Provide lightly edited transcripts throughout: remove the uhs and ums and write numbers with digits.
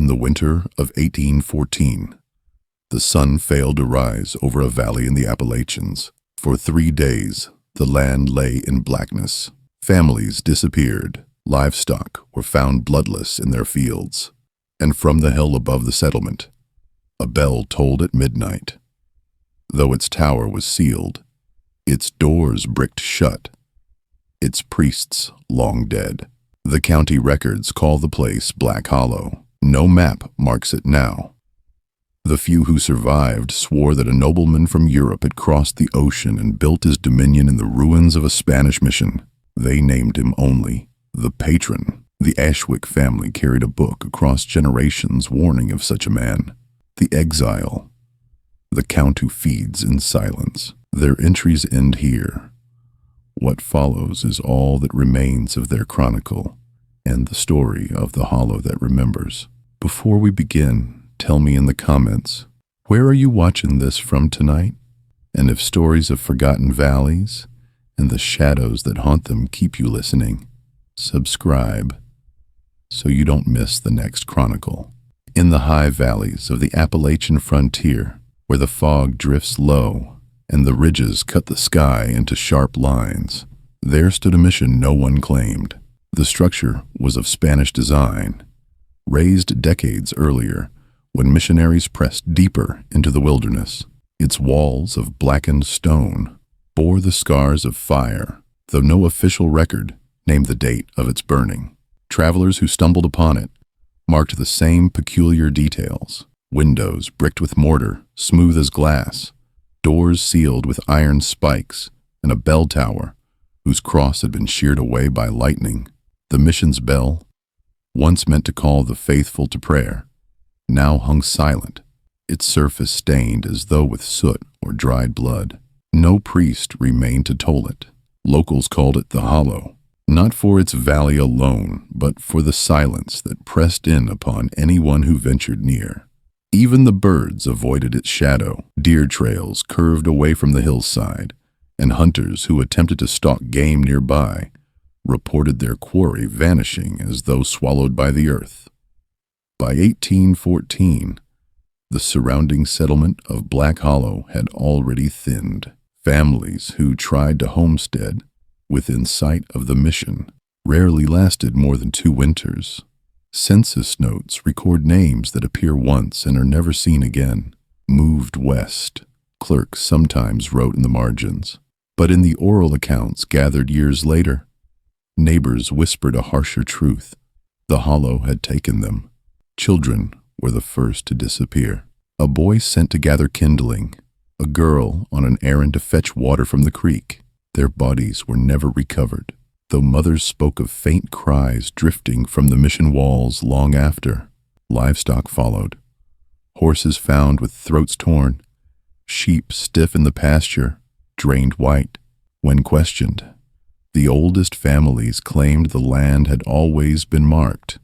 In the winter of 1814, the sun failed to rise over a valley in the Appalachians. For 3 days, the land lay in blackness. Families disappeared. Livestock were found bloodless in their fields. And from the hill above the settlement, a bell tolled at midnight. Though its tower was sealed, its doors bricked shut, its priests long dead. The county records call the place Black Hollow. No map marks it now. The few who survived swore that a nobleman from Europe had crossed the ocean and built his dominion in the ruins of a Spanish mission. They named him only the Patron. The Ashwick family carried a book across generations warning of such a man. The exile, the count who feeds in silence. Their entries end here. What follows is all that remains of their chronicle and the story of the hollow that remembers. Before we begin, tell me in the comments, where are you watching this from tonight? And if stories of forgotten valleys and the shadows that haunt them keep you listening, subscribe so you don't miss the next chronicle. In the high valleys of the Appalachian frontier, where the fog drifts low and the ridges cut the sky into sharp lines, there stood a mission no one claimed. The structure was of Spanish design, raised decades earlier when missionaries pressed deeper into the wilderness. Its walls of blackened stone bore the scars of fire, though no official record named the date of its burning. Travelers who stumbled upon it marked the same peculiar details: windows bricked with mortar, smooth as glass, doors sealed with iron spikes, and a bell tower whose cross had been sheared away by lightning. The mission's bell, once meant to call the faithful to prayer, now hung silent, its surface stained as though with soot or dried blood. No priest remained to toll it. Locals called it the Hollow, not for its valley alone, but for the silence that pressed in upon anyone who ventured near. Even the birds avoided its shadow. Deer trails curved away from the hillside, and hunters who attempted to stalk game nearby reported their quarry vanishing as though swallowed by the earth. By 1814, the surrounding settlement of Black Hollow had already thinned. Families who tried to homestead within sight of the mission rarely lasted more than 2 winters. Census notes record names that appear once and are never seen again. Moved west, clerks sometimes wrote in the margins. But in the oral accounts gathered years later, neighbors whispered a harsher truth. The hollow had taken them. Children were the first to disappear. A boy sent to gather kindling, a girl on an errand to fetch water from the creek. Their bodies were never recovered, though mothers spoke of faint cries drifting from the mission walls long after. Livestock followed. Horses found with throats torn, sheep stiff in the pasture, drained white. When questioned, the oldest families claimed the land had always been marked.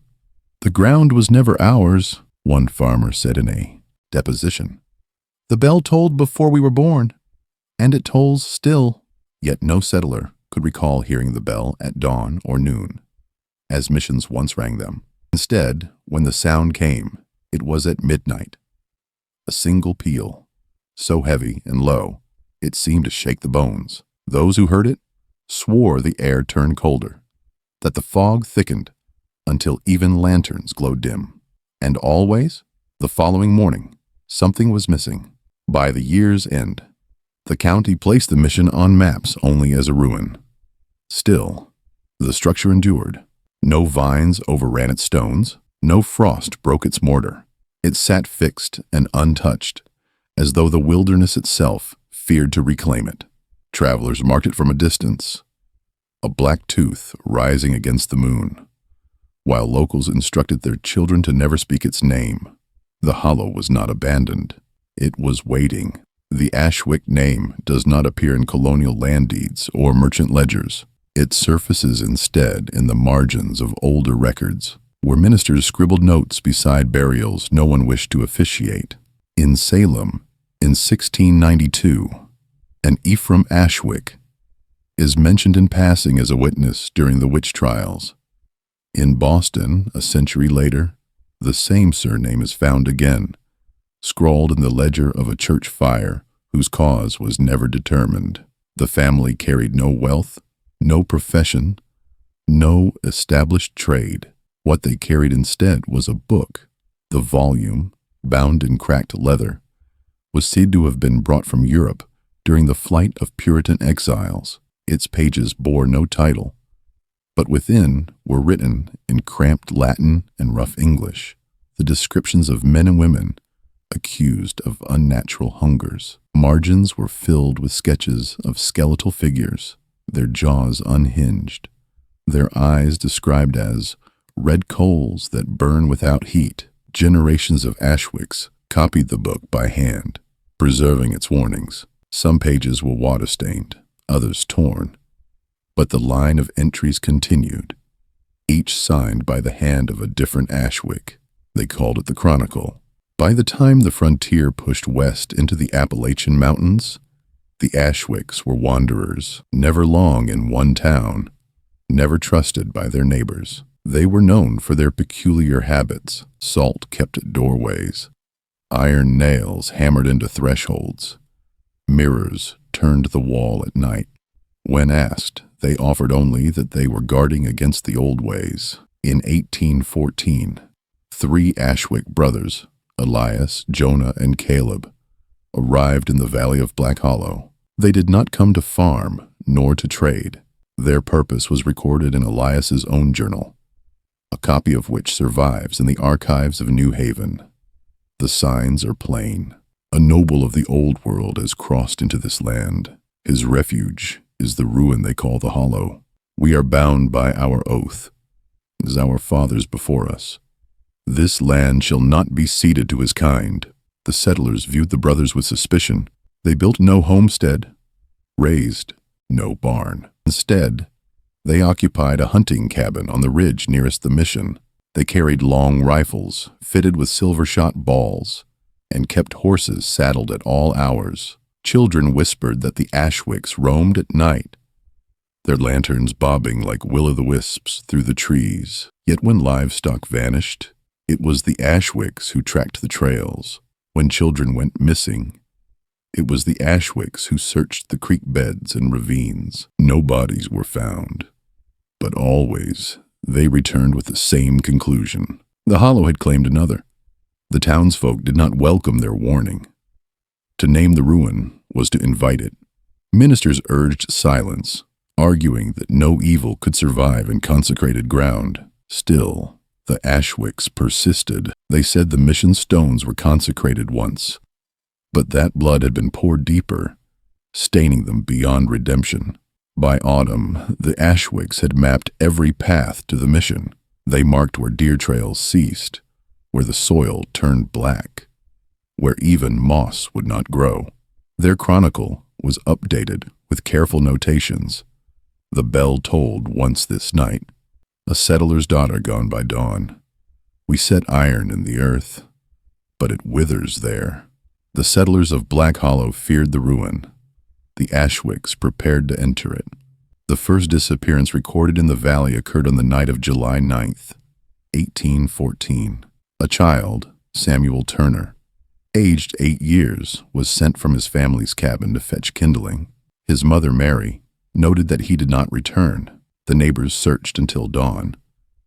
"The ground was never ours," one farmer said in a deposition. "The bell tolled before we were born, and it tolls still." Yet no settler could recall hearing the bell at dawn or noon, as missions once rang them. Instead, when the sound came, it was at midnight. A single peal, so heavy and low, it seemed to shake the bones. Those who heard it swore the air turned colder, that the fog thickened until even lanterns glowed dim. And always, the following morning, something was missing. By the year's end, the county placed the mission on maps only as a ruin. Still, the structure endured. No vines overran its stones, no frost broke its mortar. It sat fixed and untouched, as though the wilderness itself feared to reclaim it. Travelers marked it from a distance, a black tooth rising against the moon, while locals instructed their children to never speak its name. The hollow was not abandoned. It was waiting. The Ashwick name does not appear in colonial land deeds or merchant ledgers. It surfaces instead in the margins of older records, where ministers scribbled notes beside burials no one wished to officiate. In Salem, in 1692, an Ephraim Ashwick is mentioned in passing as a witness during the witch trials. In Boston, a century later, The same surname is found again, scrawled in the ledger of a church fire whose cause was never determined. The family carried no wealth, no profession, no established trade. What they carried instead was a book. The volume, bound in cracked leather, was said to have been brought from Europe during the flight of Puritan exiles. Its pages bore no title, but within were written in cramped Latin and rough English the descriptions of men and women accused of unnatural hungers. Margins were filled with sketches of skeletal figures, their jaws unhinged, their eyes described as red coals that burn without heat. Generations of Ashwicks copied the book by hand, preserving its warnings. Some pages were water-stained, others torn, but the line of entries continued, each signed by the hand of a different Ashwick. They called it the Chronicle. By the time the frontier pushed west into the Appalachian Mountains, the Ashwicks were wanderers, never long in one town, never trusted by their neighbors. They were known for their peculiar habits: salt kept at doorways, iron nails hammered into thresholds, mirrors turned to the wall at night. When asked, they offered only that they were guarding against the old ways. In 1814, 3 Ashwick brothers, Elias, Jonah, and Caleb, arrived in the valley of Black Hollow. They did not come to farm nor to trade. Their purpose was recorded in Elias's own journal, a copy of which survives in the archives of New Haven. The signs are plain. A noble of the old world has crossed into this land. His refuge is the ruin they call the Hollow. We are bound by our oath, as our fathers before us. This land shall not be ceded to his kind. The settlers viewed the brothers with suspicion. They built no homestead, raised no barn. Instead, they occupied a hunting cabin on the ridge nearest the mission. They carried long rifles fitted with silver-shot balls and kept horses saddled at all hours. Children whispered that the Ashwicks roamed at night, their lanterns bobbing like will-o'-the-wisps through the trees. Yet when livestock vanished, it was the Ashwicks who tracked the trails. When children went missing, it was the Ashwicks who searched the creek beds and ravines. No bodies were found, but always they returned with the same conclusion. The Hollow had claimed another. The townsfolk did not welcome their warning. To name the ruin was to invite it. Ministers urged silence, arguing that no evil could survive in consecrated ground. Still, the Ashwicks persisted. They said the mission stones were consecrated once, but that blood had been poured deeper, staining them beyond redemption. By autumn, the Ashwicks had mapped every path to the mission. They marked where deer trails ceased, where the soil turned black, where even moss would not grow. Their chronicle was updated with careful notations. The bell tolled once this night, a settler's daughter gone by dawn. We set iron in the earth, but it withers there. The settlers of Black Hollow feared the ruin. The Ashwicks prepared to enter it. The first disappearance recorded in the valley occurred on the night of July 9th, 1814. A child, Samuel Turner, aged 8 years, was sent from his family's cabin to fetch kindling. His mother, Mary, noted that he did not return. The neighbors searched until dawn.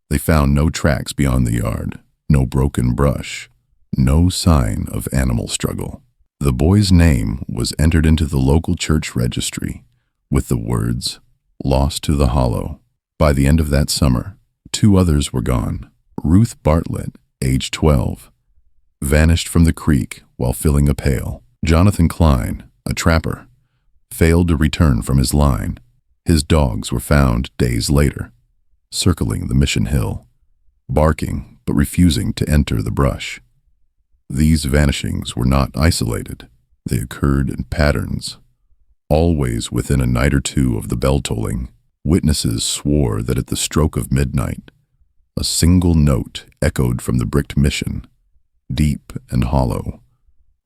They found no tracks beyond the yard, no broken brush, no sign of animal struggle. The boy's name was entered into the local church registry with the words, "Lost to the Hollow." By the end of that summer, 2 others were gone. Ruth Bartlett, age 12, vanished from the creek while filling a pail. Jonathan Klein, a trapper, failed to return from his line. His dogs were found days later, circling the mission hill, barking but refusing to enter the brush. These vanishings were not isolated. They occurred in patterns, always within a night or two of the bell tolling. Witnesses swore that at the stroke of midnight, a single note echoed from the bricked mission, deep and hollow,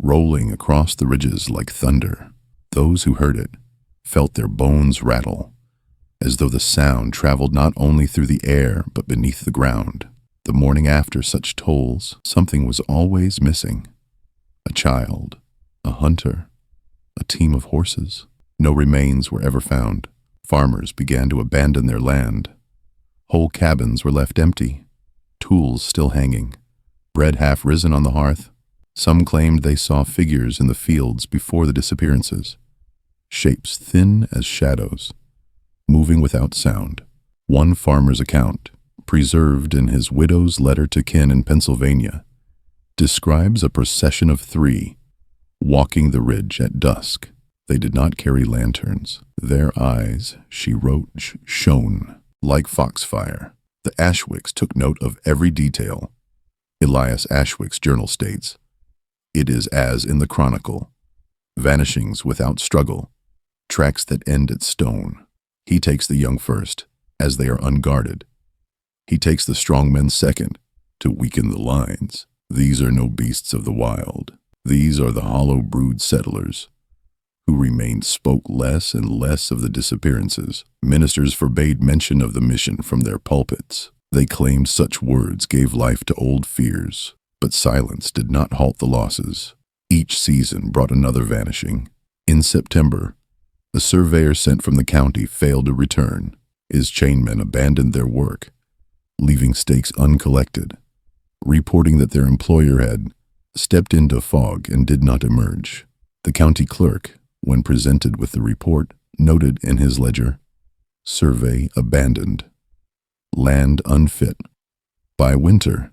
rolling across the ridges like thunder. Those who heard it felt their bones rattle, as though the sound traveled not only through the air but beneath the ground. The morning after such tolls, something was always missing. A child, a hunter, a team of horses. No remains were ever found. Farmers began to abandon their land. Whole cabins were left empty, tools still hanging, bread half risen on the hearth. Some claimed they saw figures in the fields before the disappearances, shapes thin as shadows, moving without sound. One farmer's account, preserved in his widow's letter to kin in Pennsylvania, describes a procession of 3 walking the ridge at dusk. They did not carry lanterns. Their eyes, she wrote, shone like foxfire. The Ashwicks took note of every detail. Elias Ashwick's journal states, "It is as in the Chronicle, vanishings without struggle, tracks that end at stone. He takes the young first, as they are unguarded. He takes the strong men second, to weaken the lines. These are no beasts of the wild. These are the hollow-brewed settlers, who remained spoke less and less of the disappearances. Ministers forbade mention of the mission from their pulpits. They claimed such words gave life to old fears, but silence did not halt the losses. Each season brought another vanishing. In September, a surveyor sent from the county failed to return. His chainmen abandoned their work, leaving stakes uncollected, reporting that their employer had stepped into fog and did not emerge. The county clerk, when presented with the report, noted in his ledger, "Survey abandoned. Land unfit." By winter,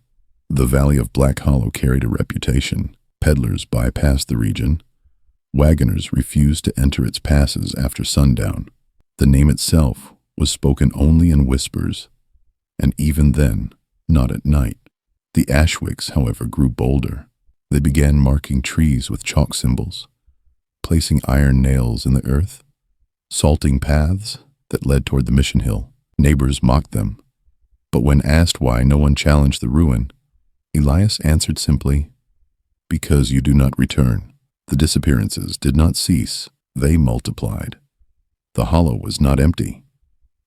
the valley of Black Hollow carried a reputation. Peddlers bypassed the region. Wagoners refused to enter its passes after sundown. The name itself was spoken only in whispers, and even then, not at night. The Ashwicks, however, grew bolder. They began marking trees with chalk symbols, placing iron nails in the earth, salting paths that led toward the mission hill. Neighbors mocked them, but when asked why no one challenged the ruin, Elias answered simply, "Because you do not return." The disappearances did not cease, they multiplied. The hollow was not empty,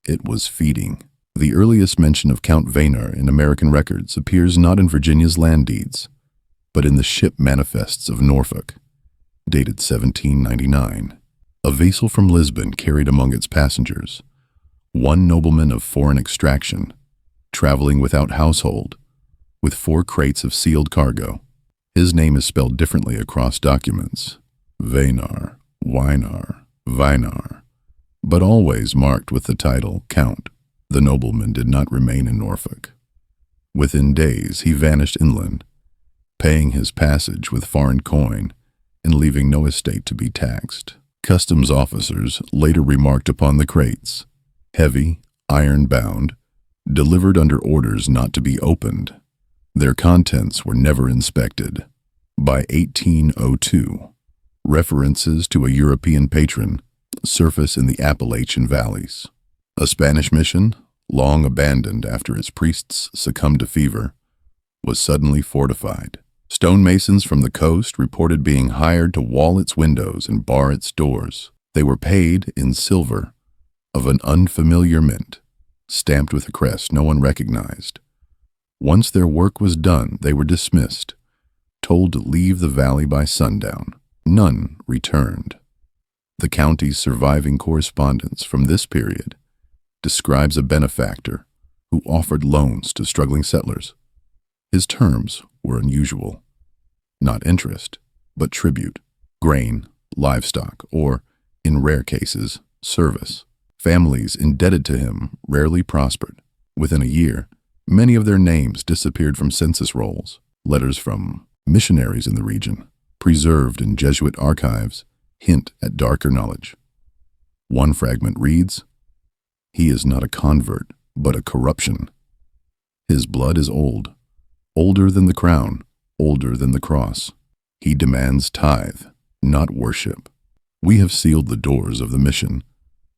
it was feeding. The earliest mention of Count Vayner in American records appears not in Virginia's land deeds, but in the ship manifests of Norfolk, dated 1799. A vessel from Lisbon carried among its passengers one nobleman of foreign extraction, traveling without household, with 4 crates of sealed cargo. His name is spelled differently across documents, Vaynar, Weinar, Vinar, but always marked with the title Count. The nobleman did not remain in Norfolk. Within days, he vanished inland, paying his passage with foreign coin and leaving no estate to be taxed. Customs officers later remarked upon the crates, heavy, iron-bound, delivered under orders not to be opened. Their contents were never inspected. By 1802, references to a European patron surface in the Appalachian valleys. A Spanish mission, long abandoned after its priests succumbed to fever, was suddenly fortified. Stonemasons from the coast reported being hired to wall its windows and bar its doors. They were paid in silver of an unfamiliar mint, stamped with a crest no one recognized. Once their work was done, they were dismissed, told to leave the valley by sundown. None returned. The county's surviving correspondence from this period describes a benefactor who offered loans to struggling settlers. His terms were unusual. Not interest, but tribute, grain, livestock, or, in rare cases, service. Families indebted to him rarely prospered. Within a year, many of their names disappeared from census rolls. Letters from missionaries in the region, preserved in Jesuit archives, hint at darker knowledge. One fragment reads, "He is not a convert, but a corruption. His blood is old, older than the crown, older than the cross. He demands tithe, not worship. We have sealed the doors of the mission,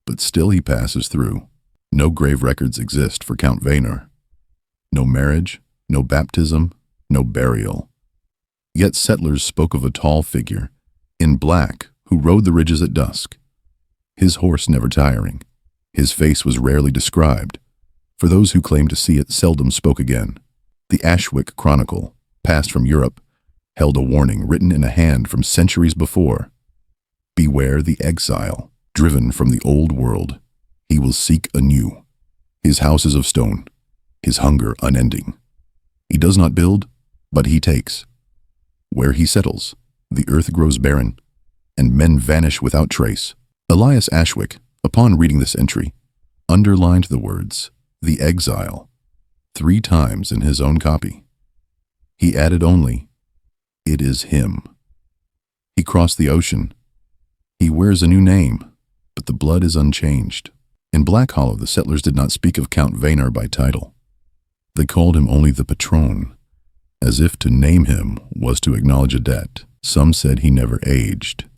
but still he passes through." No grave records exist for Count Vayner. No marriage, no baptism, no burial. Yet settlers spoke of a tall figure, in black, who rode the ridges at dusk, his horse never tiring. His face was rarely described, for those who claimed to see it seldom spoke again. The Ashwick Chronicle, passed from Europe, held a warning written in a hand from centuries before. Beware the exile, driven from the old world. He will seek anew. His house is of stone, his hunger unending. He does not build, but he takes. Where he settles, the earth grows barren, and men vanish without trace. Elias Ashwick, upon reading this entry, underlined the words, "the exile," 3 times in his own copy. He added only, "it is him." He crossed the ocean. He wears a new name, but the blood is unchanged. In Black Hollow, the settlers did not speak of Count Vayner by title. They called him only the Patron, as if to name him was to acknowledge a debt. Some said he never aged.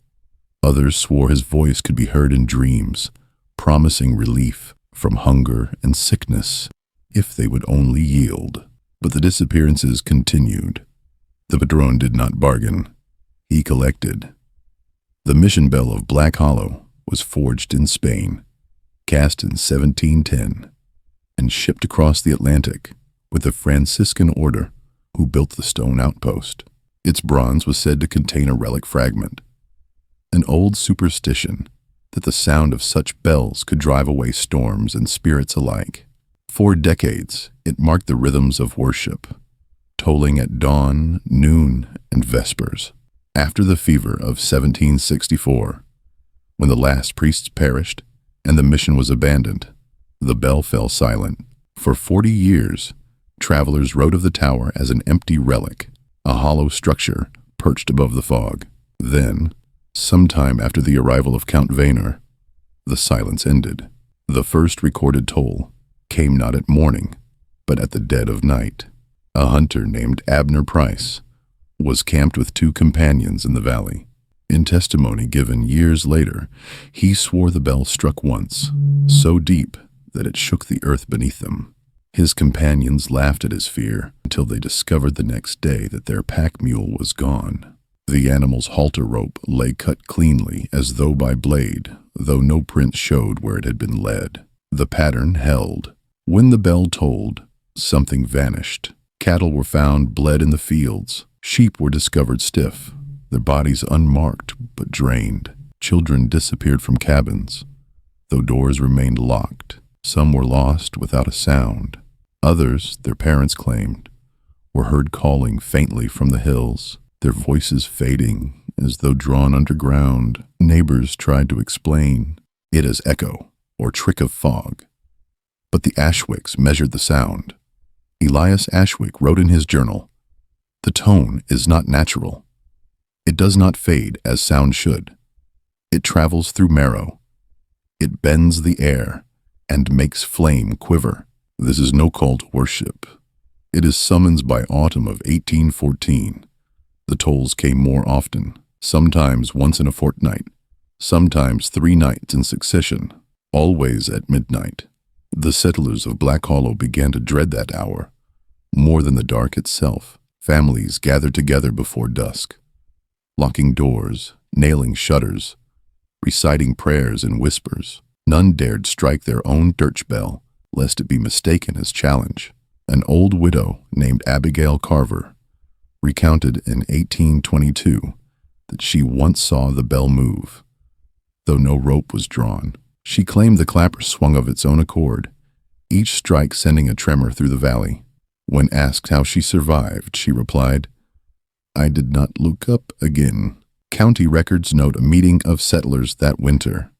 Others swore his voice could be heard in dreams, promising relief from hunger and sickness if they would only yield. But the disappearances continued. The Patron did not bargain. He collected. The mission bell of Black Hollow was forged in Spain, cast in 1710, and shipped across the Atlantic with the Franciscan order who built the stone outpost. Its bronze was said to contain a relic fragment, an old superstition that the sound of such bells could drive away storms and spirits alike. For decades, it marked the rhythms of worship, tolling at dawn, noon, and vespers. After the fever of 1764, when the last priests perished and the mission was abandoned, the bell fell silent. For 40 years, travelers wrote of the tower as an empty relic, a hollow structure perched above the fog. Then, sometime after the arrival of Count Vayner, the silence ended. The first recorded toll came not at morning, but at the dead of night. A hunter named Abner Price was camped with 2 companions in the valley. In testimony given years later, he swore the bell struck once, so deep that it shook the earth beneath them. His companions laughed at his fear until they discovered the next day that their pack mule was gone. The animal's halter rope lay cut cleanly as though by blade, though no print showed where it had been led. The pattern held. When the bell tolled, something vanished. Cattle were found bled in the fields. Sheep were discovered stiff, their bodies unmarked but drained. Children disappeared from cabins, though doors remained locked. Some were lost without a sound. Others, their parents claimed, were heard calling faintly from the hills, their voices fading as though drawn underground. Neighbors tried to explain it as echo or trick of fog, but the Ashwicks measured the sound. Elias Ashwick wrote in his journal, "The tone is not natural. It does not fade as sound should. It travels through marrow. It bends the air and makes flame quiver. This is no call to worship. It is summons by autumn of 1814. The tolls came more often, sometimes once in a fortnight, sometimes 3 nights in succession, always at midnight. The settlers of Black Hollow began to dread that hour, more than the dark itself. Families gathered together before dusk, locking doors, nailing shutters, reciting prayers in whispers. None dared strike their own dirge bell, lest it be mistaken as challenge. An old widow named Abigail Carver recounted in 1822 that she once saw the bell move, though no rope was drawn. She claimed the clapper swung of its own accord, each strike sending a tremor through the valley. When asked how she survived, she replied, "I did not look up again." County records note a meeting of settlers that winter,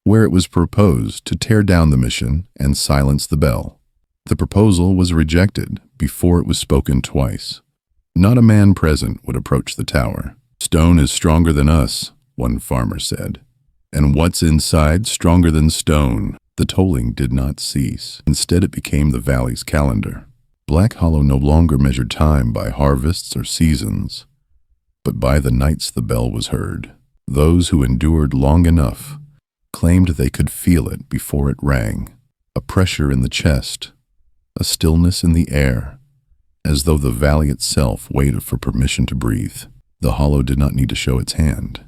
where it was proposed to tear down the mission and silence the bell. The proposal was rejected before it was spoken twice. Not a man present would approach the tower. "Stone is stronger than us," one farmer said, "and what's inside stronger than stone." The tolling did not cease. Instead, it became the valley's calendar. Black Hollow no longer measured time by harvests or seasons, but by the nights the bell was heard. Those who endured long enough claimed they could feel it before it rang, a pressure in the chest, a stillness in the air, as though the valley itself waited for permission to breathe. The hollow did not need to show its hand.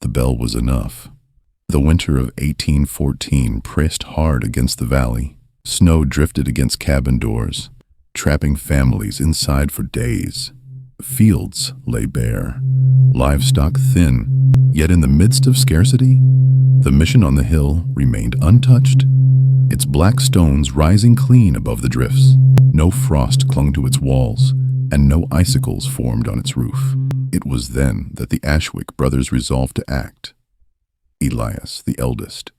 The bell was enough. The winter of 1814 pressed hard against the valley. Snow drifted against cabin doors, trapping families inside for days. Fields lay bare, livestock thin, yet in the midst of scarcity, the mission on the hill remained untouched, its black stones rising clean above the drifts. No frost clung to its walls, and no icicles formed on its roof. It was then that the Ashwick brothers resolved to act. Elias, the eldest,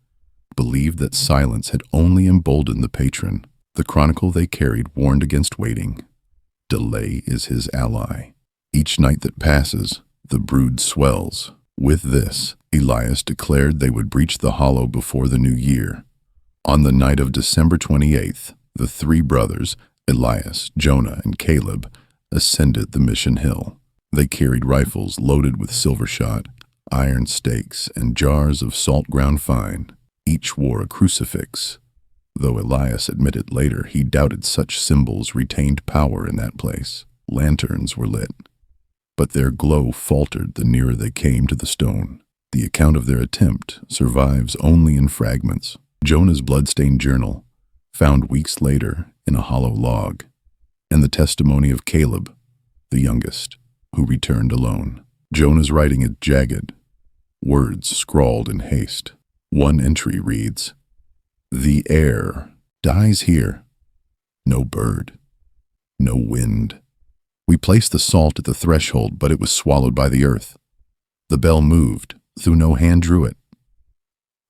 believed that silence had only emboldened the patron. The chronicle they carried warned against waiting. Delay is his ally. Each night that passes, the brood swells. With this, Elias declared they would breach the hollow before the new year. On the night of December 28th, the three brothers, Elias, Jonah, and Caleb, ascended the mission hill. They carried rifles loaded with silver shot, iron stakes, and jars of salt ground fine. Each wore a crucifix, though Elias admitted later he doubted such symbols retained power in that place. Lanterns were lit, but their glow faltered the nearer they came to the stone. The account of their attempt survives only in fragments. Jonah's blood-stained journal, found weeks later in a hollow log, and the testimony of Caleb, the youngest, who returned alone. Jonah's writing is jagged, words scrawled in haste. One entry reads, "The air dies here. No bird, no wind. We placed the salt at the threshold, but it was swallowed by the earth. The bell moved, though no hand drew it."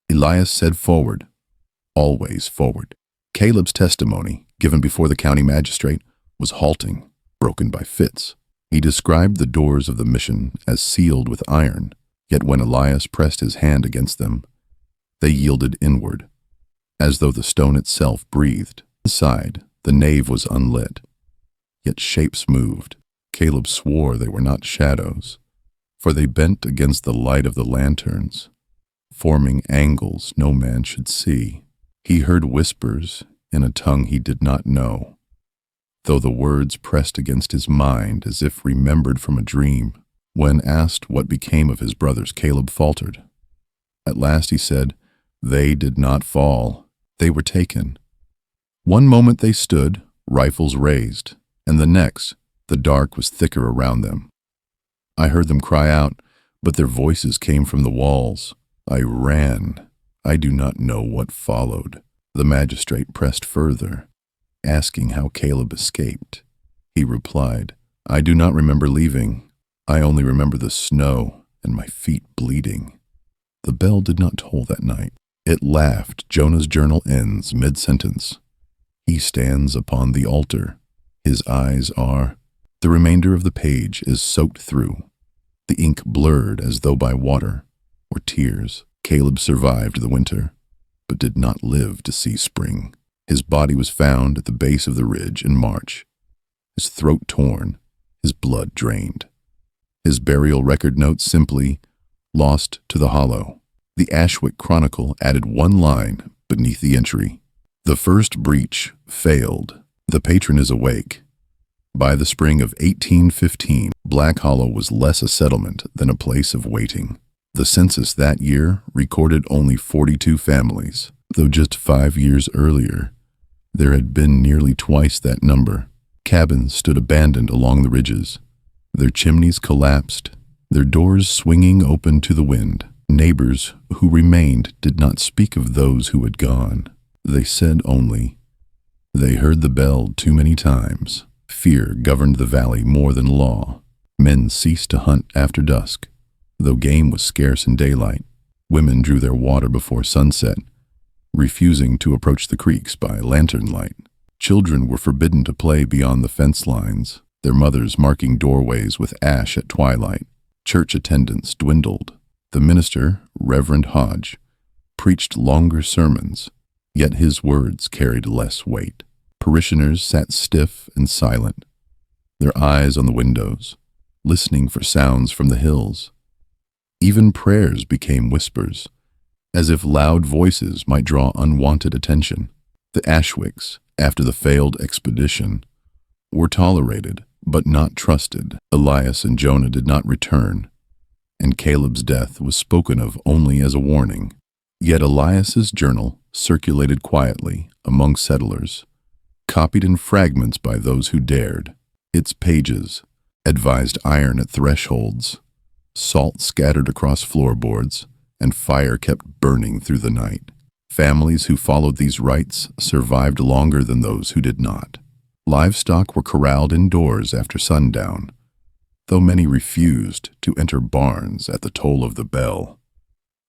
Elias said forward, always forward. Caleb's testimony, given before the county magistrate, was halting, broken by fits. He described the doors of the mission as sealed with iron, yet when Elias pressed his hand against them, they yielded inward, as though the stone itself breathed. Inside, the nave was unlit, yet shapes moved. Caleb swore they were not shadows, for they bent against the light of the lanterns, forming angles no man should see. He heard whispers in a tongue he did not know, though the words pressed against his mind as if remembered from a dream. When asked what became of his brothers, Caleb faltered. At last he said, "They did not fall. They were taken. One moment they stood, rifles raised, and the next, the dark was thicker around them. I heard them cry out, but their voices came from the walls. I ran. I do not know what followed." The magistrate pressed further, asking how Caleb escaped. He replied, "I do not remember leaving. I only remember the snow and my feet bleeding." The bell did not toll that night. It laughed. Jonah's journal ends mid-sentence. He stands upon the altar. His eyes are. The remainder of the page is soaked through, the ink blurred as though by water or tears. Caleb survived the winter, but did not live to see spring. His body was found at the base of the ridge in March, his throat torn, his blood drained. His burial record notes simply, "Lost to the hollow." The Ashwick Chronicle added one line beneath the entry, "The first breach failed. The patron is awake." By the spring of 1815, Black Hollow was less a settlement than a place of waiting. The census that year recorded only 42 families, though just 5 years earlier, there had been nearly twice that number. Cabins stood abandoned along the ridges, their chimneys collapsed, their doors swinging open to the wind. Neighbors who remained did not speak of those who had gone. They said only, "They heard the bell too many times." Fear governed the valley more than law. Men ceased to hunt after dusk, though game was scarce in daylight. Women drew their water before sunset, refusing to approach the creeks by lantern light. Children were forbidden to play beyond the fence lines, their mothers marking doorways with ash at twilight. Church attendance dwindled. The minister, Reverend Hodge, preached longer sermons, yet his words carried less weight. Parishioners sat stiff and silent, their eyes on the windows, listening for sounds from the hills. Even prayers became whispers, as if loud voices might draw unwanted attention. The Ashwicks, after the failed expedition, were tolerated but not trusted. Elias and Jonah did not return, and Caleb's death was spoken of only as a warning. Yet Elias's journal circulated quietly among settlers, copied in fragments by those who dared. Its pages advised iron at thresholds, salt scattered across floorboards, and fire kept burning through the night. Families who followed these rites survived longer than those who did not. Livestock were corralled indoors after sundown, though many refused to enter barns at the toll of the bell.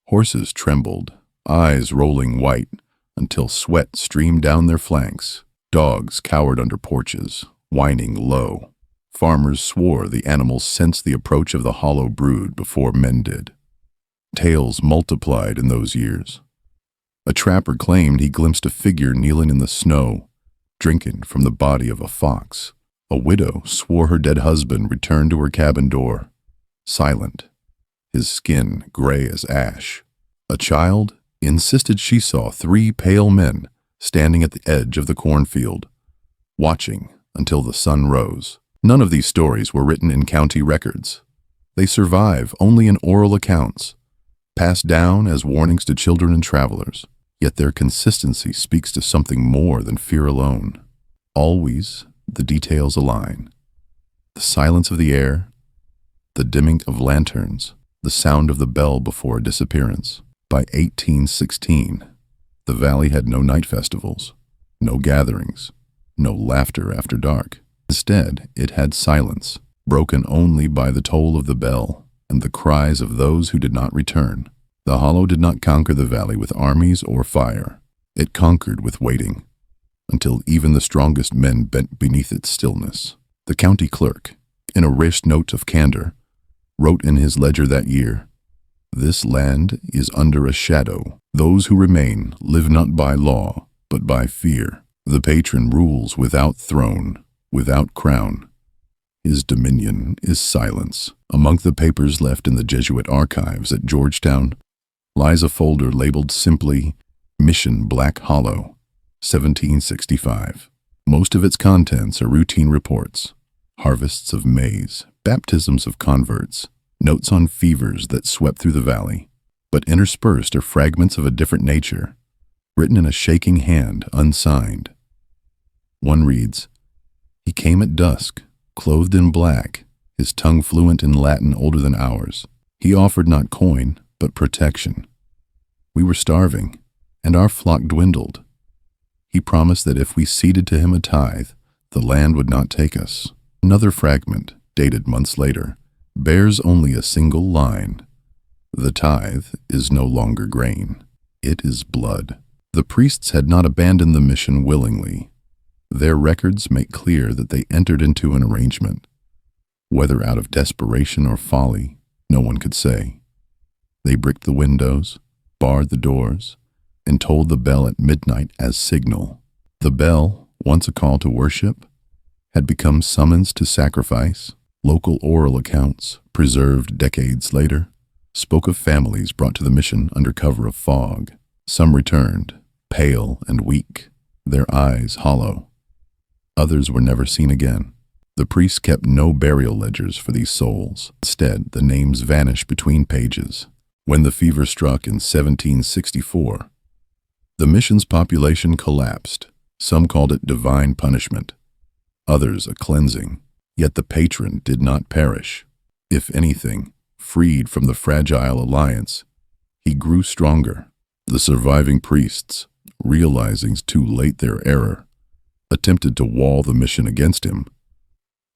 Horses trembled, eyes rolling white, until sweat streamed down their flanks. Dogs cowered under porches, whining low. Farmers swore the animals sensed the approach of the hollow brood before men did. Tales multiplied in those years. A trapper claimed he glimpsed a figure kneeling in the snow, drinking from the body of a fox. A widow swore her dead husband returned to her cabin door, silent, his skin gray as ash. A child insisted she saw 3 pale men standing at the edge of the cornfield, watching until the sun rose. None of these stories were written in county records. They survive only in oral accounts, passed down as warnings to children and travelers. Yet their consistency speaks to something more than fear alone. Always, the details align. The silence of the air, the dimming of lanterns, the sound of the bell before a disappearance. By 1816, the valley had no night festivals, no gatherings, no laughter after dark. Instead, it had silence, broken only by the toll of the bell and the cries of those who did not return. The hollow did not conquer the valley with armies or fire. It conquered with waiting, until even the strongest men bent beneath its stillness. The county clerk, in a rich note of candor, wrote in his ledger that year, "This land is under a shadow. Those who remain live not by law, but by fear. The patron rules without throne, without crown. His dominion is silence." Among the papers left in the Jesuit archives at Georgetown lies a folder labeled simply Mission Black Hollow, 1765. Most of its contents are routine reports, harvests of maize, baptisms of converts, notes on fevers that swept through the valley. But interspersed are fragments of a different nature, written in a shaking hand, unsigned. One reads, "He came at dusk, clothed in black, his tongue fluent in Latin older than ours. He offered not coin, but protection. We were starving, and our flock dwindled. He promised that if we ceded to him a tithe, the land would not take us." Another fragment, dated months later, bears only a single line. "The tithe is no longer grain. It is blood." The priests had not abandoned the mission willingly. Their records make clear that they entered into an arrangement. Whether out of desperation or folly, no one could say. They bricked the windows, barred the doors, and tolled the bell at midnight as signal. The bell, once a call to worship, had become summons to sacrifice. Local oral accounts, preserved decades later, spoke of families brought to the mission under cover of fog. Some returned, pale and weak, their eyes hollow. Others were never seen again. The priests kept no burial ledgers for these souls. Instead, the names vanished between pages. When the fever struck in 1764, the mission's population collapsed. Some called it divine punishment, others a cleansing. Yet the patron did not perish. If anything, freed from the fragile alliance, he grew stronger. The surviving priests, realizing too late their error, attempted to wall the mission against him.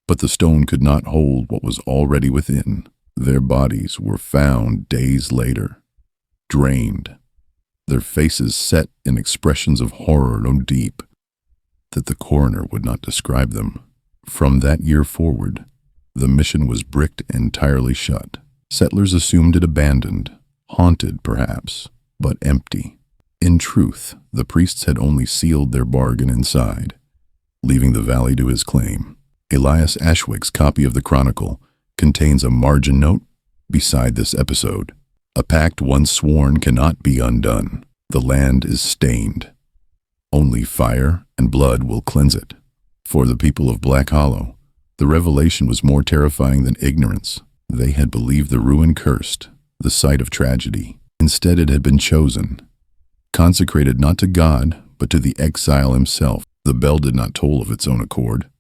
But the stone could not hold what was already within. Their bodies were found days later, drained, their faces set in expressions of horror so deep that the coroner would not describe them. From that year forward, the mission was bricked entirely shut. Settlers assumed it abandoned, haunted perhaps, but empty. In truth, the priests had only sealed their bargain inside, leaving the valley to his claim. Elias Ashwick's copy of the Chronicle contains a margin note beside this episode. "A pact once sworn cannot be undone. The land is stained. Only fire and blood will cleanse it." For the people of Black Hollow, the revelation was more terrifying than ignorance. They had believed the ruin cursed, the site of tragedy. Instead, it had been chosen, consecrated not to God, but to the exile himself. The bell did not toll of its own accord.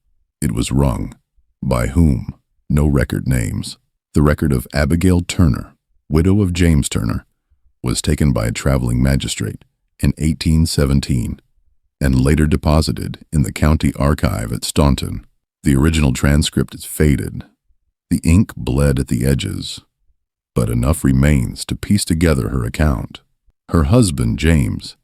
It was rung. By whom? No record names. The record of Abigail Turner, widow of James Turner, was taken by a traveling magistrate in 1817 and later deposited in the county archive at Staunton. The original transcript is faded. The ink bled at the edges, but enough remains to piece together her account. Her husband, James,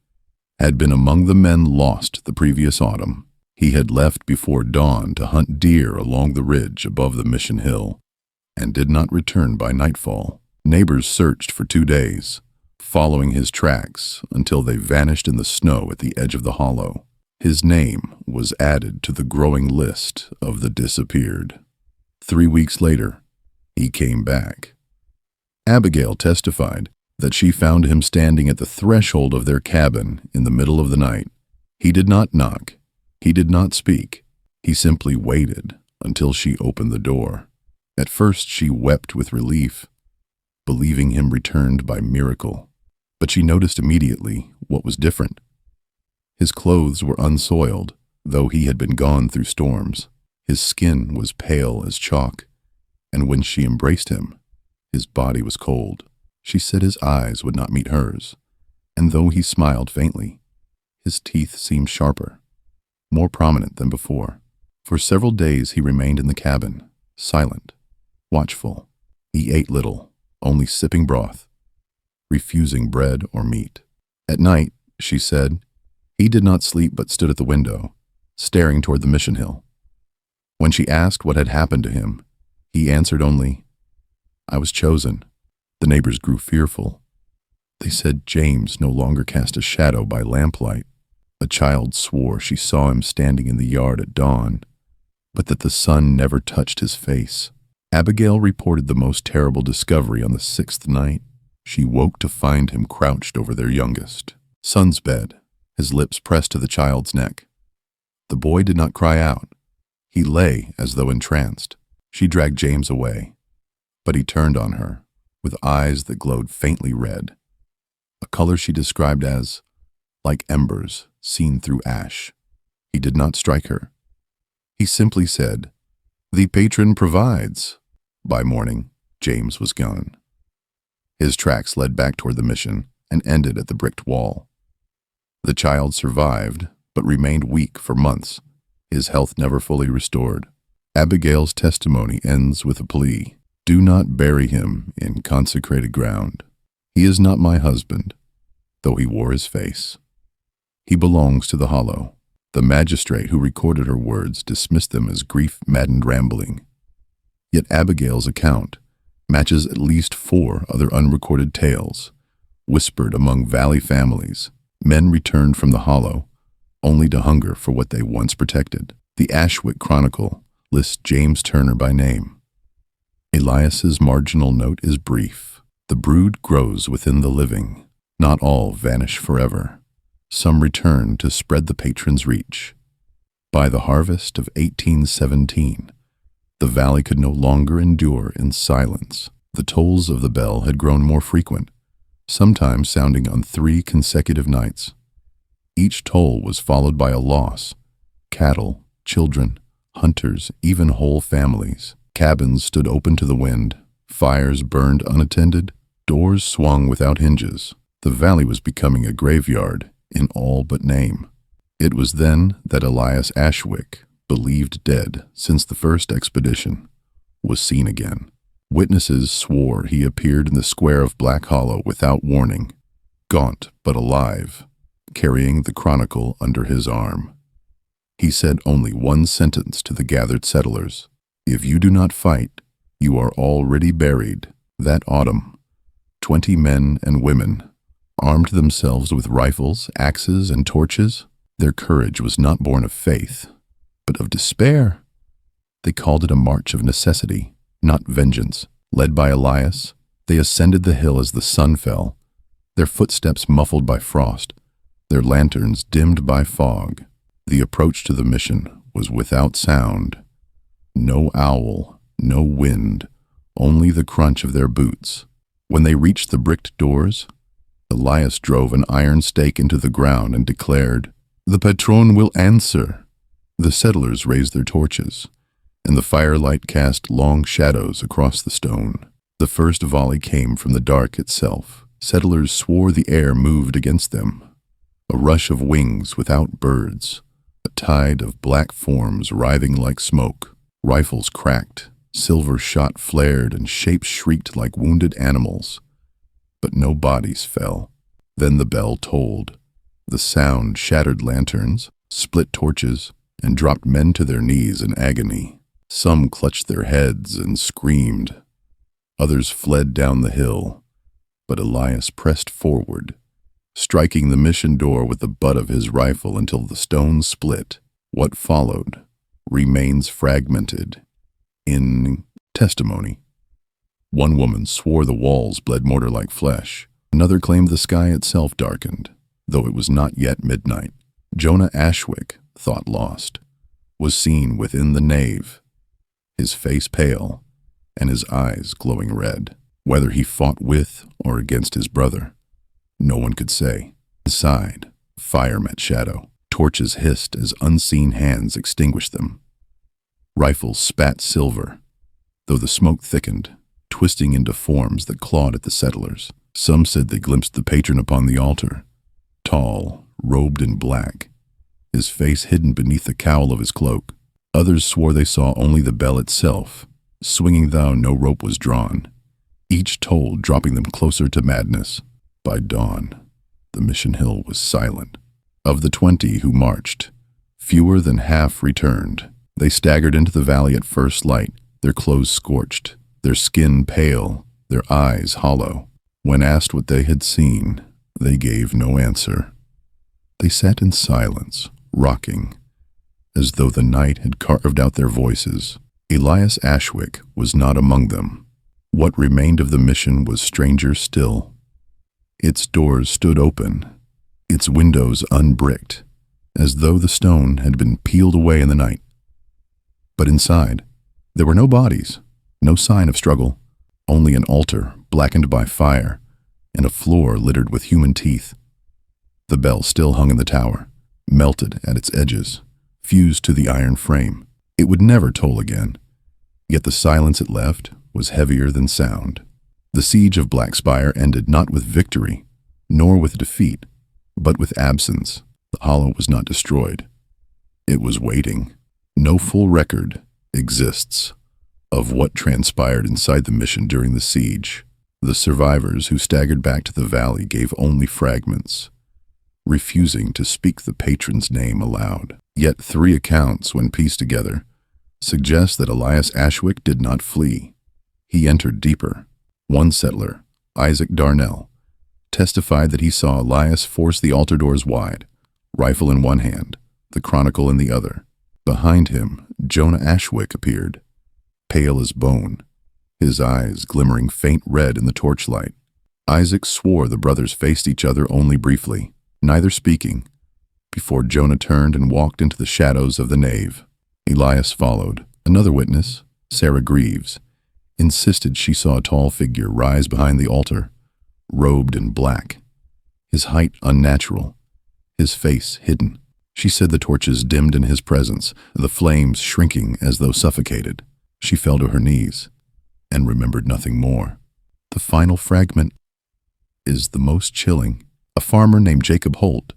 had been among the men lost the previous autumn. He had left before dawn to hunt deer along the ridge above the Mission Hill and did not return by nightfall. Neighbors searched for 2 days, following his tracks until they vanished in the snow at the edge of the hollow. His name was added to the growing list of the disappeared. 3 weeks later, he came back. Abigail testified that she found him standing at the threshold of their cabin in the middle of the night. He did not knock. He did not speak. He simply waited until she opened the door. At first she wept with relief, believing him returned by miracle. But she noticed immediately what was different. His clothes were unsoiled, though he had been gone through storms. His skin was pale as chalk, and when she embraced him, his body was cold. She said his eyes would not meet hers, and though he smiled faintly, his teeth seemed sharper, more prominent than before. For several days he remained in the cabin, silent, watchful. He ate little, only sipping broth, refusing bread or meat. At night, she said, he did not sleep but stood at the window, staring toward the Mission Hill. When she asked what had happened to him, he answered only, "I was chosen." The neighbors grew fearful. They said James no longer cast a shadow by lamplight. A child swore she saw him standing in the yard at dawn, but that the sun never touched his face. Abigail reported the most terrible discovery on the 6th night. She woke to find him crouched over their youngest son's bed, his lips pressed to the child's neck. The boy did not cry out. He lay as though entranced. She dragged James away, but he turned on her with eyes that glowed faintly red, a color she described as like embers seen through ash. He did not strike her. He simply said, "The patron provides." By morning, James was gone. His tracks led back toward the mission and ended at the bricked wall. The child survived, but remained weak for months, his health never fully restored. Abigail's testimony ends with a plea: do not bury him in consecrated ground. He is not my husband, though he wore his face. He belongs to the hollow. The magistrate who recorded her words dismissed them as grief-maddened rambling. Yet Abigail's account matches at least 4 other unrecorded tales, whispered among valley families. Men returned from the hollow, only to hunger for what they once protected. The Ashwick Chronicle lists James Turner by name. Elias's marginal note is brief. The brood grows within the living. Not all vanish forever. Some return to spread the patron's reach. By the harvest of 1817, the valley could no longer endure in silence. The tolls of the bell had grown more frequent, sometimes sounding on 3 consecutive nights. Each toll was followed by a loss: cattle, children, hunters, even whole families. Cabins stood open to the wind. Fires burned unattended. Doors swung without hinges. The valley was becoming a graveyard in all but name. It was then that Elias Ashwick, believed dead since the first expedition, was seen again. Witnesses swore he appeared in the square of Black Hollow without warning, gaunt but alive, carrying the Chronicle under his arm. He said only one sentence to the gathered settlers: "If you do not fight, you are already buried." That autumn, 20 men and women armed themselves with rifles, axes, and torches. Their courage was not born of faith, but of despair. They called it a march of necessity, not vengeance. Led by Elias, they ascended the hill as the sun fell, their footsteps muffled by frost, their lanterns dimmed by fog. The approach to the mission was without sound. No owl, no wind, only the crunch of their boots. When they reached the bricked doors, Elias drove an iron stake into the ground and declared, The Patron will answer. The settlers raised their torches, and the firelight cast long shadows across the stone. The first volley came from the dark itself. Settlers swore the air moved against them. A rush of wings without birds, a tide of black forms writhing like smoke. Rifles cracked, silver shot flared, and shapes shrieked like wounded animals. But no bodies fell. Then the bell tolled. The sound shattered lanterns, split torches, and dropped men to their knees in agony. Some clutched their heads and screamed. Others fled down the hill. But Elias pressed forward, striking the mission door with the butt of his rifle until the stone split. What followed remains fragmented in testimony. One woman swore the walls bled mortar like flesh. Another claimed the sky itself darkened, though it was not yet midnight. Jonah Ashwick, thought lost, was seen within the nave, his face pale and his eyes glowing red. Whether he fought with or against his brother, no one could say. Inside, fire met shadow. Torches hissed as unseen hands extinguished them. Rifles spat silver, though the smoke thickened, twisting into forms that clawed at the settlers. Some said they glimpsed the patron upon the altar, tall, robed in black, his face hidden beneath the cowl of his cloak. Others swore they saw only the bell itself, swinging though no rope was drawn, each toll dropping them closer to madness. By dawn, the mission hill was silent. Of the 20 who marched, fewer than half returned. They staggered into the valley at first light, their clothes scorched, their skin pale, their eyes hollow. When asked what they had seen, they gave no answer. They sat in silence, rocking, as though the night had carved out their voices. Elias Ashwick was not among them. What remained of the mission was stranger still. Its doors stood open, its windows unbricked, as though the stone had been peeled away in the night. But inside, there were no bodies, no sign of struggle, only an altar blackened by fire and a floor littered with human teeth. The bell still hung in the tower, melted at its edges, fused to the iron frame. It would never toll again, yet the silence it left was heavier than sound. The siege of Black Spire ended not with victory, nor with defeat, but with absence. The hollow was not destroyed. It was waiting. No full record exists of what transpired inside the mission during the siege. The survivors who staggered back to the valley gave only fragments, refusing to speak the patron's name aloud. Yet 3 accounts, when pieced together, suggest that Elias Ashwick did not flee. He entered deeper. One settler, Isaac Darnell, testified that he saw Elias force the altar doors wide, rifle in one hand, the Chronicle in the other. Behind him, Jonah Ashwick appeared, pale as bone, his eyes glimmering faint red in the torchlight. Isaac swore the brothers faced each other only briefly, neither speaking, before Jonah turned and walked into the shadows of the nave. Elias followed. Another witness, Sarah Greaves, insisted she saw a tall figure rise behind the altar, robed in black, his height unnatural, his face hidden. She said the torches dimmed in his presence, the flames shrinking as though suffocated. She fell to her knees and remembered nothing more. The final fragment is the most chilling. A farmer named Jacob Holt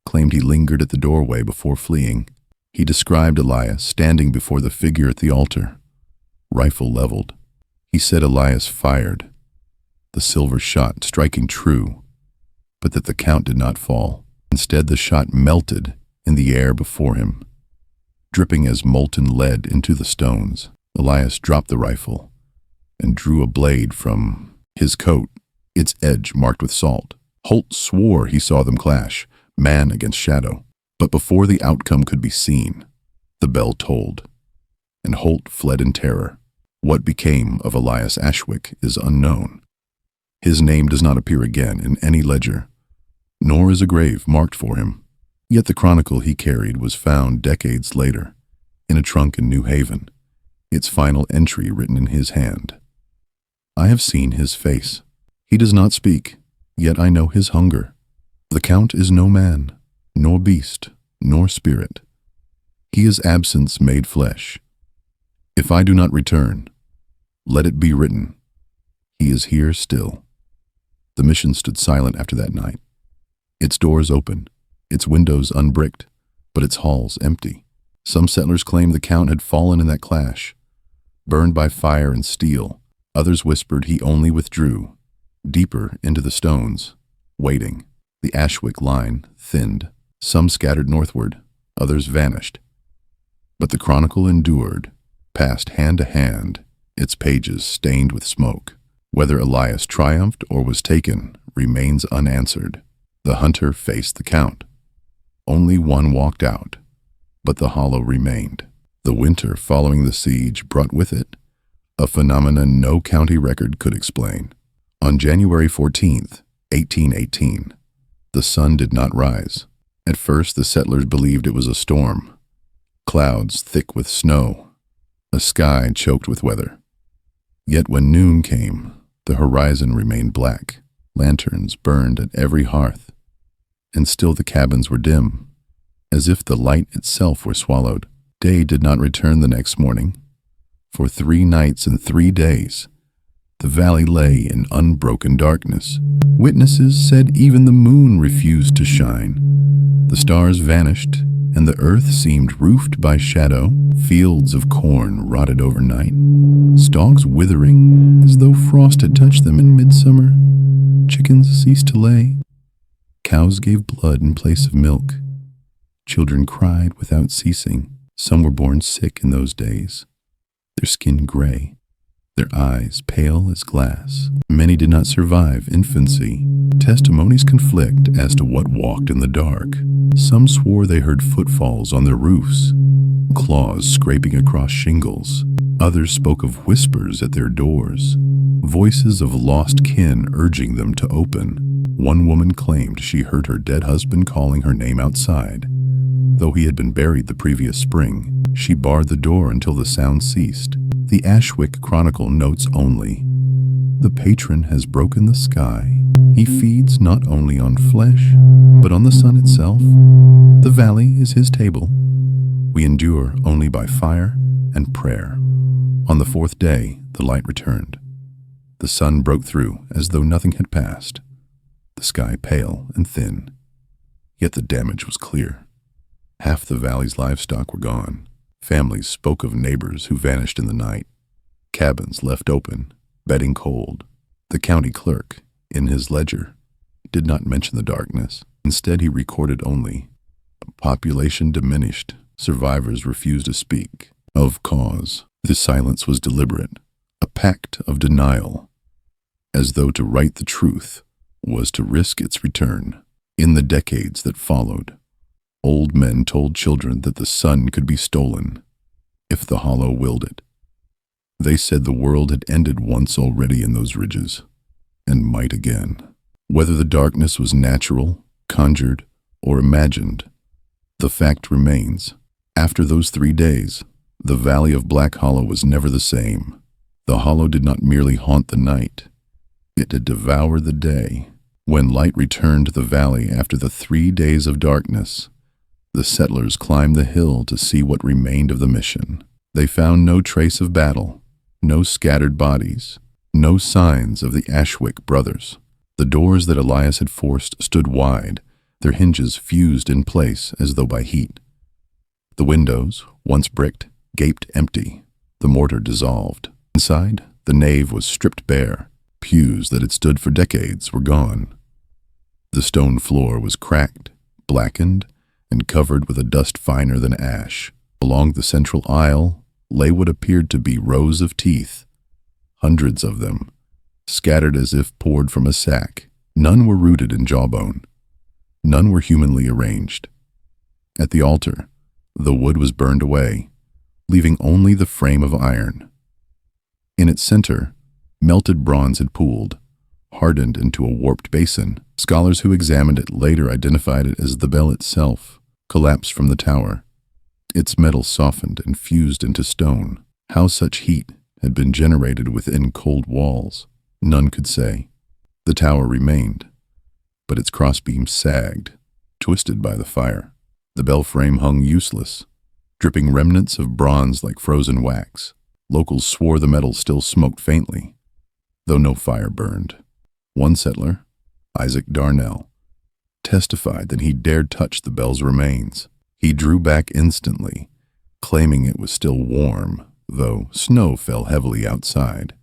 claimed he lingered at the doorway before fleeing. He described Elias standing before the figure at the altar, rifle leveled. He said Elias fired, the silver shot striking true, but that the count did not fall. Instead, the shot melted in the air before him, dripping as molten lead into the stones. Elias dropped the rifle and drew a blade from his coat, its edge marked with salt. Holt swore he saw them clash, man against shadow. But before the outcome could be seen, the bell tolled, and Holt fled in terror. What became of Elias Ashwick is unknown. His name does not appear again in any ledger, nor is a grave marked for him. Yet the Chronicle he carried was found decades later, in a trunk in New Haven, its final entry written in his hand. I have seen his face. He does not speak, yet I know his hunger. The Count is no man, nor beast, nor spirit. He is absence made flesh. If I do not return, let it be written, he is here still. The mission stood silent after that night. Its doors open, its windows unbricked, but its halls empty. Some settlers claimed the Count had fallen in that clash, burned by fire and steel. Others whispered he only withdrew, deeper into the stones, waiting. The Ashwick line thinned. Some scattered northward, others vanished. But the Chronicle endured, passed hand to hand, its pages stained with smoke. Whether Elias triumphed or was taken remains unanswered. The hunter faced the Count. Only one walked out, but the hollow remained. The winter following the siege brought with it a phenomenon no county record could explain. On January 14th, 1818, the sun did not rise. At first, the settlers believed it was a storm. Clouds thick with snow, a sky choked with weather. Yet when noon came, the horizon remained black. Lanterns burned at every hearth, and still the cabins were dim, as if the light itself were swallowed. Day did not return the next morning. For 3 nights and 3 days, the valley lay in unbroken darkness. Witnesses said even the moon refused to shine. The stars vanished, and the earth seemed roofed by shadow. Fields of corn rotted overnight, stalks withering as though frost had touched them in midsummer. Chickens ceased to lay. Cows gave blood in place of milk. Children cried without ceasing. Some were born sick in those days, their skin gray, their eyes pale as glass. Many did not survive infancy. Testimonies conflict as to what walked in the dark. Some swore they heard footfalls on their roofs, claws scraping across shingles. Others spoke of whispers at their doors, voices of lost kin urging them to open. One woman claimed she heard her dead husband calling her name outside. Though he had been buried the previous spring, she barred the door until the sound ceased. The Ashwick Chronicle notes only, "The patron has broken the sky. He feeds not only on flesh, but on the sun itself. The valley is his table. We endure only by fire and prayer." On the 4th day, the light returned. The sun broke through as though nothing had passed, the sky pale and thin. Yet the damage was clear. Half the valley's livestock were gone. Families spoke of neighbors who vanished in the night. Cabins left open, bedding cold. The county clerk, in his ledger, did not mention the darkness. Instead, he recorded only, "Population diminished. Survivors refused to speak of cause." This silence was deliberate, a pact of denial, as though to write the truth was to risk its return. In the decades that followed, old men told children that the sun could be stolen if the hollow willed it. They said the world had ended once already in those ridges, and might again. Whether the darkness was natural, conjured, or imagined, the fact remains. After those 3 days, the valley of Black Hollow was never the same. The hollow did not merely haunt the night, it had devoured the day. When light returned to the valley after the 3 days of darkness, the settlers climbed the hill to see what remained of the mission. They found no trace of battle, no scattered bodies, no signs of the Ashwick brothers. The doors that Elias had forced stood wide, their hinges fused in place as though by heat. The windows, once bricked, gaped empty, the mortar dissolved. Inside, the nave was stripped bare. Pews that had stood for decades were gone. The stone floor was cracked, blackened, and covered with a dust finer than ash. Along the central aisle lay what appeared to be rows of teeth, hundreds of them, scattered as if poured from a sack. None were rooted in jawbone. None were humanly arranged. At the altar, the wood was burned away, leaving only the frame of iron. In its center, melted bronze had pooled, hardened into a warped basin. Scholars who examined it later identified it as the bell itself, collapsed from the tower. Its metal softened and fused into stone. How such heat had been generated within cold walls, none could say. The tower remained, but its crossbeams sagged, twisted by the fire. The bell frame hung useless, dripping remnants of bronze like frozen wax. Locals swore the metal still smoked faintly, though no fire burned. One settler, Isaac Darnell, testified that he dared touch the bell's remains. He drew back instantly, claiming it was still warm, though snow fell heavily outside.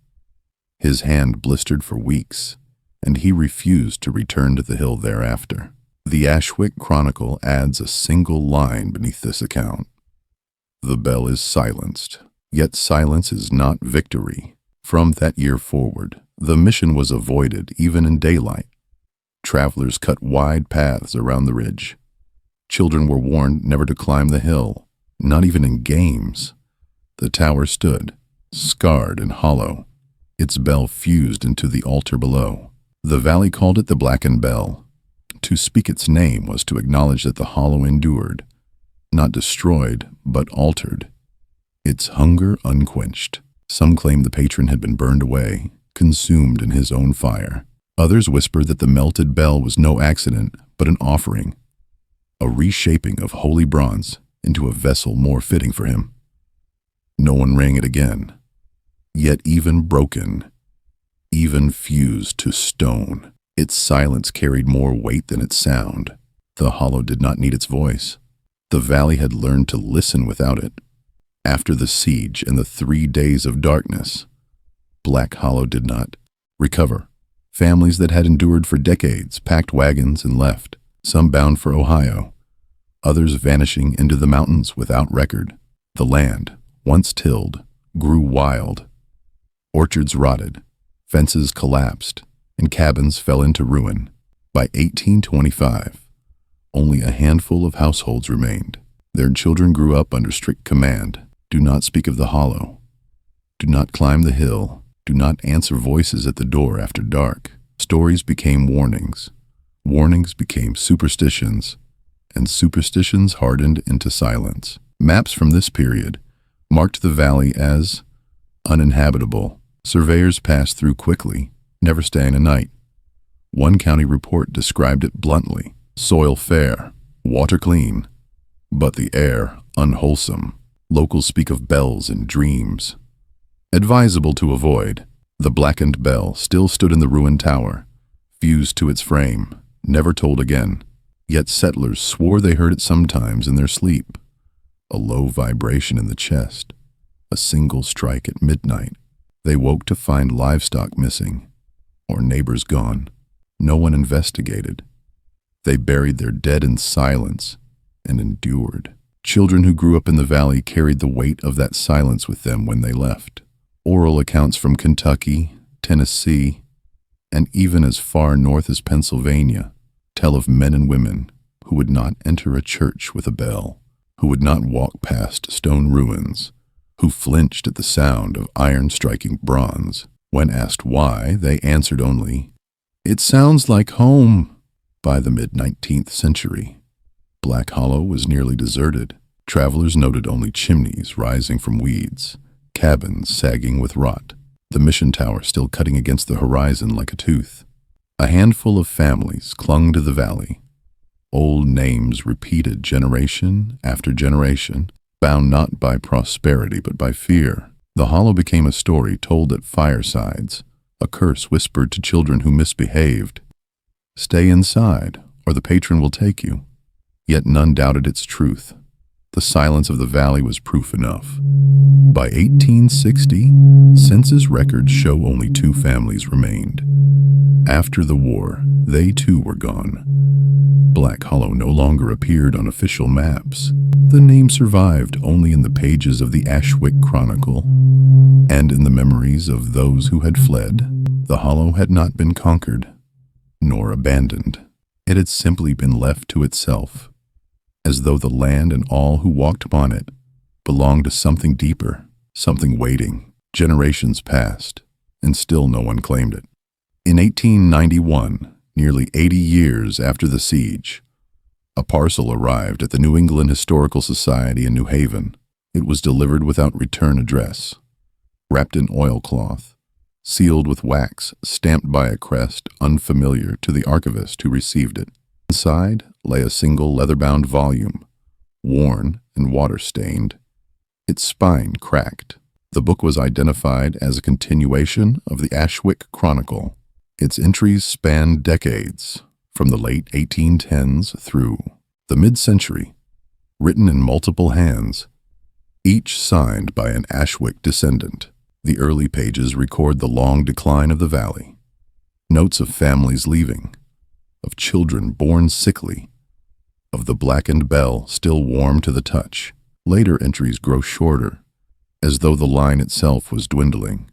His hand blistered for weeks, and he refused to return to the hill thereafter. The Ashwick Chronicle adds a single line beneath this account. The bell is silenced, yet silence is not victory. From that year forward, the mission was avoided even in daylight. Travelers cut wide paths around the ridge. Children were warned never to climb the hill, not even in games. The tower stood, scarred and hollow, its bell fused into the altar below. The valley called it the Blackened Bell. To speak its name was to acknowledge that the hollow endured, not destroyed, but altered, its hunger unquenched. Some claimed the patron had been burned away, consumed in his own fire. Others whispered that the melted bell was no accident, but an offering, a reshaping of holy bronze into a vessel more fitting for him. No one rang it again. Yet even broken, even fused to stone, its silence carried more weight than its sound. The hollow did not need its voice. The valley had learned to listen without it. After the siege and the 3 days of darkness, Black Hollow did not recover. Families that had endured for decades packed wagons and left, some bound for Ohio, others vanishing into the mountains without record. The land, once tilled, grew wild. Orchards rotted, fences collapsed, and cabins fell into ruin. By 1825, only a handful of households remained. Their children grew up under strict command. Do not speak of the hollow. Do not climb the hill. Do not answer voices at the door after dark. Stories became warnings. Warnings became superstitions, and superstitions hardened into silence. Maps from this period marked the valley as uninhabitable. Surveyors passed through quickly, never staying a night. One county report described it bluntly: soil fair, water clean, but the air unwholesome. Locals speak of bells and dreams. Advisable to avoid. The Blackened Bell still stood in the ruined tower, fused to its frame, never told again. Yet settlers swore they heard it sometimes in their sleep. A low vibration in the chest, a single strike at midnight. They woke to find livestock missing, or neighbors gone. No one investigated. They buried their dead in silence and endured. Children who grew up in the valley carried the weight of that silence with them when they left. Oral accounts from Kentucky, Tennessee, and even as far north as Pennsylvania tell of men and women who would not enter a church with a bell, who would not walk past stone ruins, who flinched at the sound of iron striking bronze. When asked why, they answered only, "It sounds like home." By the mid-19th century, Black Hollow was nearly deserted. Travelers noted only chimneys rising from weeds, cabins sagging with rot, the mission tower still cutting against the horizon like a tooth. A handful of families clung to the valley. Old names repeated generation after generation, bound not by prosperity but by fear. The hollow became a story told at firesides, a curse whispered to children who misbehaved. Stay inside, or the patron will take you. Yet none doubted its truth. The silence of the valley was proof enough. By 1860, census records show only 2 families remained. After the war, they too were gone. Black Hollow no longer appeared on official maps. The name survived only in the pages of the Ashwick Chronicle and in the memories of those who had fled. The hollow had not been conquered, nor abandoned. It had simply been left to itself, as though the land and all who walked upon it belonged to something deeper, something waiting. Generations passed, and still no one claimed it. In 1891, nearly 80 years after the siege, a parcel arrived at the New England Historical Society in New Haven. It was delivered without return address, wrapped in oilcloth, sealed with wax stamped by a crest unfamiliar to the archivist who received it. Inside lay a single leather-bound volume, worn and water-stained, its spine cracked. The book was identified as a continuation of the Ashwick Chronicle. Its entries spanned decades, from the late 1810s through the mid-century, written in multiple hands, each signed by an Ashwick descendant. The early pages record the long decline of the valley, notes of families leaving, of children born sickly, of the blackened bell still warm to the touch. Later entries grow shorter, as though the line itself was dwindling.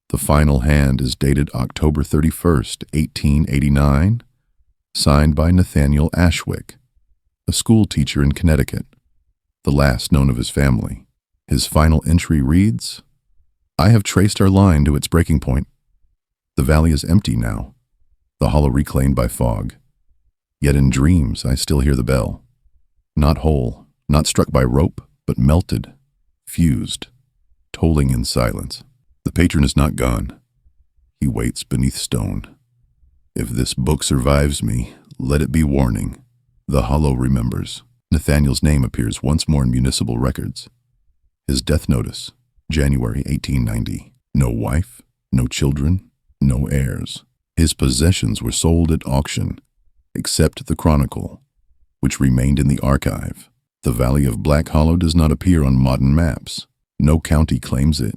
The final hand is dated October 31st, 1889, signed by Nathaniel Ashwick, a school teacher in Connecticut, the last known of his family. His final entry reads, "I have traced our line to its breaking point. The valley is empty now, the hollow reclaimed by fog. Yet in dreams I still hear the bell, not whole, not struck by rope, but melted, fused, tolling in silence. The patron is not gone. He waits beneath stone. If this book survives me, let it be warning. The hollow remembers." Nathaniel's name appears once more in municipal records. His death notice, January 1890. No wife, no children, no heirs. His possessions were sold at auction, except the Chronicle, which remained in the archive. The Valley of Black Hollow does not appear on modern maps. No county claims it.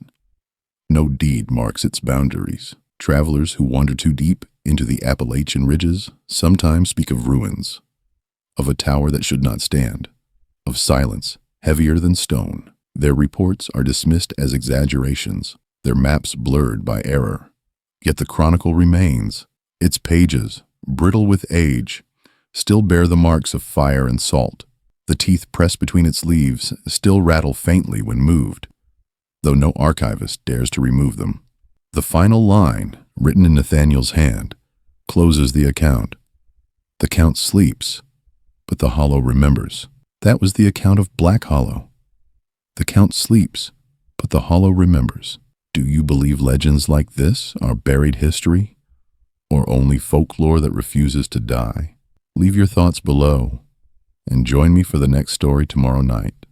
No deed marks its boundaries. Travelers who wander too deep into the Appalachian ridges sometimes speak of ruins, of a tower that should not stand, of silence heavier than stone. Their reports are dismissed as exaggerations, their maps blurred by error. Yet the Chronicle remains. Its pages, brittle with age, still bear the marks of fire and salt. The teeth pressed between its leaves still rattle faintly when moved, though no archivist dares to remove them. The final line, written in Nathaniel's hand, closes the account. The Count sleeps, but the Hollow remembers. That was the account of Black Hollow. The Count sleeps, but the Hollow remembers. Do you believe legends like this are buried history, or only folklore that refuses to die? Leave your thoughts below, and join me for the next story tomorrow night.